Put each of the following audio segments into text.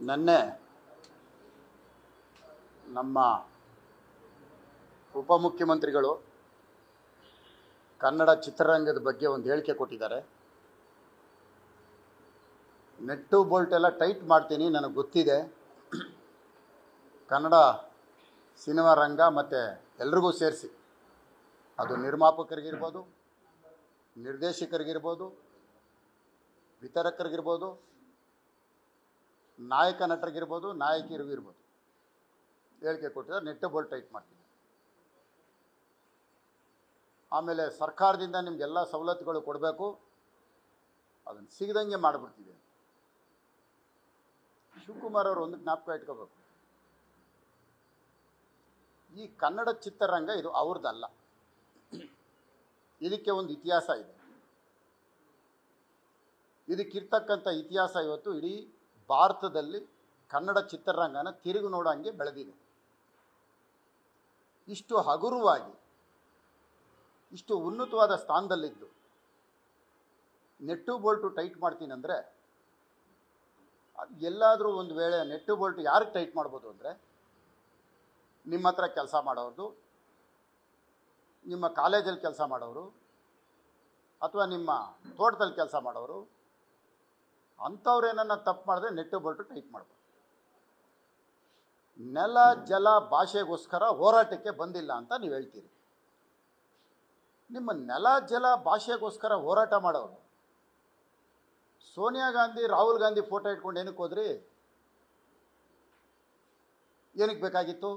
ನೆನ್ನೆ ನಮ್ಮ ಉಪಮುಖ್ಯಮಂತ್ರಿಗಳು ಕನ್ನಡ ಚಿತ್ರರಂಗದ ಬಗ್ಗೆ ಒಂದು ಹೇಳಿಕೆ ಕೊಟ್ಟಿದ್ದಾರೆ. ನೆಟ್ಟು ಬೋಲ್ಟ್ ಎಲ್ಲ ಟೈಟ್ ಮಾಡ್ತೀನಿ, ನನಗೆ ಗೊತ್ತಿದೆ. ಕನ್ನಡ ಸಿನಿಮಾ ರಂಗ ಮತ್ತು ಎಲ್ರಿಗೂ ಸೇರಿಸಿ, ಅದು ನಿರ್ಮಾಪಕರಿಗಿರ್ಬೋದು, ನಿರ್ದೇಶಕರಿಗಿರ್ಬೋದು, ವಿತರಕರಿಗಿರ್ಬೋದು, ನಾಯಕ ನಟರಿಗಿರ್ಬೋದು, ನಾಯಕಿಯರಿಗಿರ್ಬೋದು ಹೇಳಿಕೆ ಕೊಟ್ಟಿದ್ದಾರೆ. ನೆಟ್ಟು ಬೋಲ್ಟ್ ಟೈಟ್ ಮಾಡ್ತೀನಿ. ಆಮೇಲೆ ಸರ್ಕಾರದಿಂದ ನಿಮಗೆಲ್ಲ ಸವಲತ್ತುಗಳು ಕೊಡಬೇಕು, ಅದನ್ನು ಸಿಗದಂಗೆ ಮಾಡಿಬಿಡ್ತೀವಿ. ಶಿವಕುಮಾರ್ ಅವರು ಒಂದು ಜ್ಞಾಪಕ ಇಟ್ಕೋಬೇಕು, ಈ ಕನ್ನಡ ಚಿತ್ರರಂಗ ಇದು ಅವ್ರದ್ದಲ್ಲ, ಇದಕ್ಕೆ ಒಂದು ಇತಿಹಾಸ ಇದೆ. ಇದಕ್ಕಿರ್ತಕ್ಕಂಥ ಇತಿಹಾಸ ಇವತ್ತು ಇಡೀ ಭಾರತದಲ್ಲಿ ಕನ್ನಡ ಚಿತ್ರರಂಗನ ತಿರುಗು ನೋಡೋಂಗೆ ಬೆಳೆದಿದೆ. ಇಷ್ಟು ಹಗುರವಾಗಿ, ಇಷ್ಟು ಉನ್ನತವಾದ ಸ್ಥಾನದಲ್ಲಿದ್ದು ನೆಟ್ಟು ಬೋಲ್ಟು ಟೈಟ್ ಮಾಡ್ತೀನಿ ಅಂದರೆ, ಅದು ಎಲ್ಲಾದರೂ ಒಂದು ವೇಳೆ ನೆಟ್ಟು ಬೋಲ್ಟು ಯಾರಿಗೆ ಟೈಟ್ ಮಾಡ್ಬೋದು ಅಂದರೆ, ನಿಮ್ಮ ಹತ್ರ ಕೆಲಸ ಮಾಡೋದು, ನಿಮ್ಮ ಕಾಲೇಜಲ್ಲಿ ಕೆಲಸ ಮಾಡೋರು, ಅಥವಾ ನಿಮ್ಮ ತೋಟದಲ್ಲಿ ಕೆಲಸ ಮಾಡೋರು, ಅಂಥವ್ರೇನನ್ನ ತಪ್ಪು ಮಾಡಿದ್ರೆ ನೆಟ್ಟು ಬೋಲ್ಟು ಟೈಟ್ ಮಾಡ್ಬೋದು. ನೆಲ ಜಲ ಭಾಷೆಗೋಸ್ಕರ ಹೋರಾಟಕ್ಕೆ ಬಂದಿಲ್ಲ ಅಂತ ನೀವು ಹೇಳ್ತೀರಿ. ನಿಮ್ಮ ನೆಲ ಜಲ ಭಾಷೆಗೋಸ್ಕರ ಹೋರಾಟ ಮಾಡೋರು ಸೋನಿಯಾ ಗಾಂಧಿ, ರಾಹುಲ್ ಗಾಂಧಿ ಫೋಟೋ ಇಟ್ಕೊಂಡು ಏನಕ್ಕೆ ಹೋದ್ರಿ? ಏನಕ್ಕೆ ಬೇಕಾಗಿತ್ತು?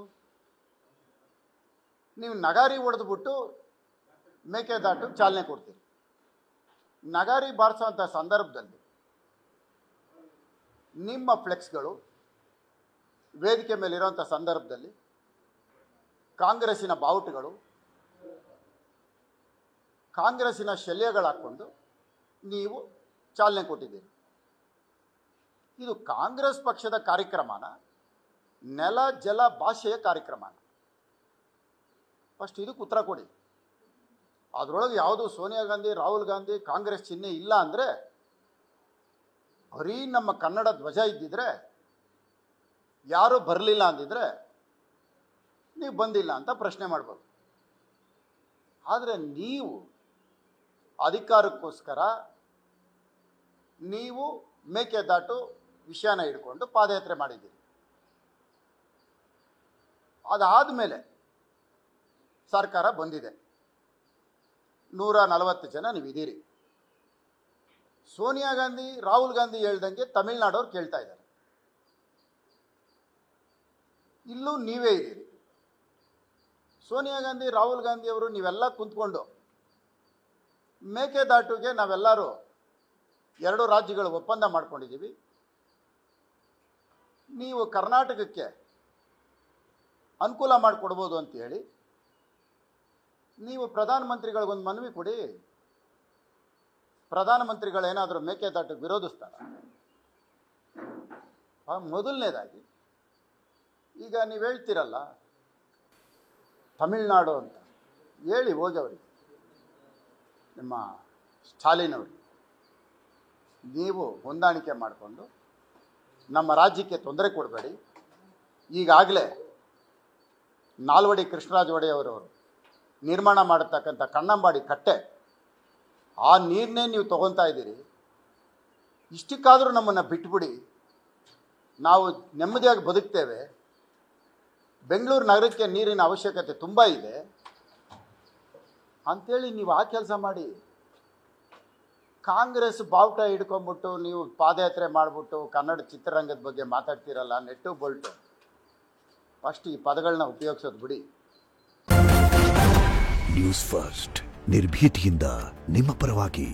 ನೀವು ನಗಾರಿ ಹೊಡೆದ್ಬಿಟ್ಟು ಮೇಕೆದಾಟು ಚಾಲನೆ ಕೊಡ್ತೀರಿ. ನಗಾರಿ ಬಾರಿಸೋಂಥ ಸಂದರ್ಭದಲ್ಲಿ ನಿಮ್ಮ ಫ್ಲೆಕ್ಸ್ಗಳು ವೇದಿಕೆ ಮೇಲಿರೋಂಥ ಸಂದರ್ಭದಲ್ಲಿ ಕಾಂಗ್ರೆಸ್ಸಿನ ಬಾವುಟಗಳು, ಕಾಂಗ್ರೆಸ್ಸಿನ ಶಲ್ಯಗಳು ಹಾಕ್ಕೊಂಡು ನೀವು ಚಾಲನೆ ಕೊಟ್ಟಿದ್ದೀರಿ. ಇದು ಕಾಂಗ್ರೆಸ್ ಪಕ್ಷದ ಕಾರ್ಯಕ್ರಮನ, ನೆಲ ಜಲ ಭಾಷೆಯ ಕಾರ್ಯಕ್ರಮನ? ಫಸ್ಟ್ ಇದಕ್ಕೆ ಉತ್ತರ ಕೊಡಿ. ಅದರೊಳಗೆ ಯಾವುದು ಸೋನಿಯಾ ಗಾಂಧಿ, ರಾಹುಲ್ ಗಾಂಧಿ, ಕಾಂಗ್ರೆಸ್ ಚಿಹ್ನೆ ಇಲ್ಲ ಅಂದರೆ, ಬರೀ ನಮ್ಮ ಕನ್ನಡ ಧ್ವಜ ಇದ್ದಿದ್ರೆ, ಯಾರೂ ಬರಲಿಲ್ಲ ಅಂದಿದ್ರೆ ನೀವು ಬಂದಿಲ್ಲ ಅಂತ ಪ್ರಶ್ನೆ ಮಾಡ್ಬೋದು. ಆದರೆ ನೀವು ಅಧಿಕಾರಕ್ಕೋಸ್ಕರ ನೀವು ಮೇಕೆದಾಟು ವಿಷಯನ ಹಿಡ್ಕೊಂಡು ಪಾದಯಾತ್ರೆ ಮಾಡಿದ್ದೀರಿ. ಅದಾದಮೇಲೆ ಸರ್ಕಾರ ಬಂದಿದೆ, 140 ಜನ ನೀವಿದ್ದೀರಿ. ಸೋನಿಯಾ ಗಾಂಧಿ, ರಾಹುಲ್ ಗಾಂಧಿ ಹೇಳ್ದಂಗೆ ತಮಿಳ್ನಾಡವ್ರು ಕೇಳ್ತಾ ಇದ್ದಾರೆ. ಇಲ್ಲೂ ನೀವೇ ಇದ್ದೀರಿ. ಸೋನಿಯಾ ಗಾಂಧಿ, ರಾಹುಲ್ ಗಾಂಧಿ ಅವರು ನೀವೆಲ್ಲ ಕುಂತ್ಕೊಂಡು ಮೇಕೆದಾಟುಗೆ ನಾವೆಲ್ಲರೂ 2 ರಾಜ್ಯಗಳು ಒಪ್ಪಂದ ಮಾಡ್ಕೊಂಡಿದ್ದೀವಿ, ನೀವು ಕರ್ನಾಟಕಕ್ಕೆ ಅನುಕೂಲ ಮಾಡಿಕೊಡ್ಬೋದು ಅಂತ ಹೇಳಿ ನೀವು ಪ್ರಧಾನಮಂತ್ರಿಗಳಿಗೊಂದು ಮನವಿ ಕೊಡಿ. ಪ್ರಧಾನಮಂತ್ರಿಗಳೇನಾದರೂ ಮೇಕೆದಾಟಕ್ಕೆ ವಿರೋಧಿಸ್ತಾರ? ಮೊದಲನೇದಾಗಿ, ಈಗ ನೀವು ಹೇಳ್ತೀರಲ್ಲ ತಮಿಳ್ನಾಡು ಅಂತ, ಹೇಳಿ ಹೋಗಿ ಅವರಿಗೆ, ನಿಮ್ಮ ಸ್ಟಾಲಿನ್ ಅವರಿಗೆ, ನೀವು ಹೊಂದಾಣಿಕೆ ಮಾಡಿಕೊಂಡು ನಮ್ಮ ರಾಜ್ಯಕ್ಕೆ ತೊಂದರೆ ಕೊಡಬೇಡಿ. ಈಗಾಗಲೇ ನಾಲ್ವಡಿ ಕೃಷ್ಣರಾಜ ಒಡೆಯವರವರು ನಿರ್ಮಾಣ ಮಾಡತಕ್ಕಂಥ ಕಣ್ಣಂಬಾಡಿ ಕಟ್ಟೆ, ಆ ನೀರನ್ನೇ ನೀವು ತಗೊತಾ ಇದ್ದೀರಿ. ಇಷ್ಟಕ್ಕಾದರೂ ನಮ್ಮನ್ನು ಬಿಟ್ಬಿಡಿ, ನಾವು ನೆಮ್ಮದಿಯಾಗಿ ಬದುಕ್ತೇವೆ. ಬೆಂಗಳೂರು ನಗರಕ್ಕೆ ನೀರಿನ ಅವಶ್ಯಕತೆ ತುಂಬ ಇದೆ ಅಂಥೇಳಿ ನೀವು ಆ ಕೆಲಸ ಮಾಡಿ. ಕಾಂಗ್ರೆಸ್ ಬಾವುಟ ಹಿಡ್ಕೊಂಬಿಟ್ಟು ನೀವು ಪಾದಯಾತ್ರೆ ಮಾಡಿಬಿಟ್ಟು ಕನ್ನಡ ಚಿತ್ರರಂಗದ ಬಗ್ಗೆ ಮಾತಾಡ್ತೀರಲ್ಲ, ನೆಟ್ಟು ಬೋಲ್ಟು, ಫಸ್ಟ್ ಈ ಪದಗಳನ್ನ ಉಪಯೋಗಿಸೋದು ಬಿಡಿ. ನ್ಯೂಸ್ ಫಸ್ಟ್, ನಿರ್ಭೀತಿಯಿಂದ ನಿಮ್ಮ ಪರವಾಗಿ.